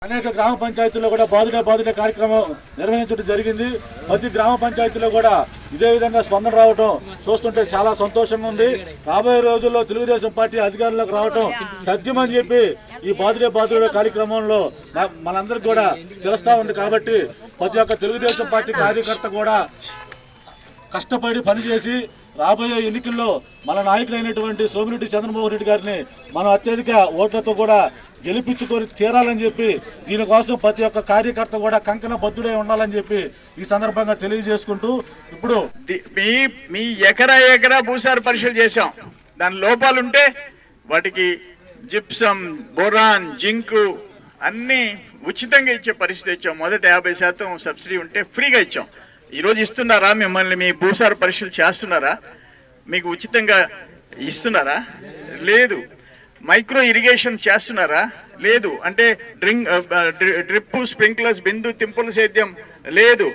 అనేక గ్రామ పంచాయతీల్లో కూడా బాదుడే కార్యక్రమం నిర్వహించడం జరిగింది. ప్రతి గ్రామ పంచాయతీలో కూడా ఇదే విధంగా స్పందన రావడం చూస్తుంటే చాలా సంతోషంగా ఉంది. రాబోయే రోజుల్లో తెలుగుదేశం పార్టీ అధికారంలోకి రావడం తథ్యమని చెప్పి ఈ బాదుడే కార్యక్రమంలో మనందరికి కూడా తెలుస్తా ఉంది. కాబట్టి ప్రతి ఒక్క తెలుగుదేశం పార్టీ కార్యకర్త కూడా కష్టపడి పనిచేసి రాబోయే ఎన్నికల్లో మన నాయకులైనటువంటి సోమిరెడ్డి చంద్రమోహన్ రెడ్డి గారిని మనం అత్యధిక ఓట్లతో కూడా గెలిపించుకొని తీరాలని చెప్పి దీనికోసం ప్రతి ఒక్క కార్యకర్త కూడా కంకణ బద్దుడై ఉండాలని చెప్పి ఈ సందర్భంగా తెలియజేసుకుంటూ ఇప్పుడు మీ ఎకరా భూసార పరీక్షలు చేశాం. దాని లోపాలుంటే వాటికి జిప్సం, బోరాన్, జింకు అన్నీ ఉచితంగా ఇచ్చే పరిస్థితి ఇచ్చాం. మొదట 50% సబ్సిడీ ఉంటే ఫ్రీగా ఇచ్చాం. ఈరోజు ఇస్తున్నారా? మిమ్మల్ని మీ భూసార పరీక్షలు చేస్తున్నారా? మీకు ఉచితంగా ఇస్తున్నారా? లేదు. మైక్రో ఇరిగేషన్ చేస్తున్నారా? లేదు. అంటే డ్రిప్, స్ప్రింక్లర్స్, బిందు తింపుల సేద్యం లేదు.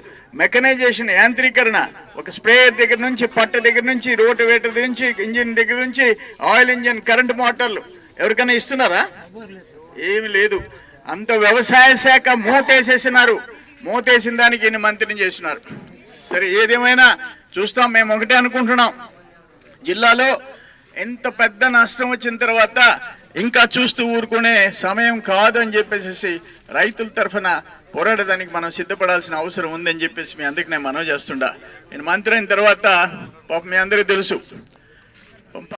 మెకనైజేషన్, యాంత్రీకరణ, ఒక స్ప్రేయర్ దగ్గర నుంచి, పట్ట దగ్గర నుంచి, రోటివేటర్ దగ్గర నుంచి, ఇంజిన్ దగ్గర నుంచి, ఆయిల్ ఇంజిన్, కరెంటు మోటార్లు ఎవరికైనా ఇస్తున్నారా? ఏమి లేదు. అంత వ్యవసాయ శాఖ మూతేసేసినారు. మూతేసిన దానికి ఎన్ని మంత్రిని చేసినారు. సరే, ఏదేమైనా చూస్తాం. మేము ఒకటే అనుకుంటున్నాం, జిల్లాలో ఎంత పెద్ద నష్టం వచ్చిన తర్వాత ఇంకా చూస్తూ ఊరుకునే సమయం కాదు అని చెప్పేసి రైతుల తరఫున పోరాడడానికి మనం సిద్ధపడాల్సిన అవసరం ఉందని చెప్పేసి మీ అందరికి నేను మనవి చేస్తుండా. నేను మంత్రి అయిన తర్వాత పాపం మీ అందరికీ తెలుసు,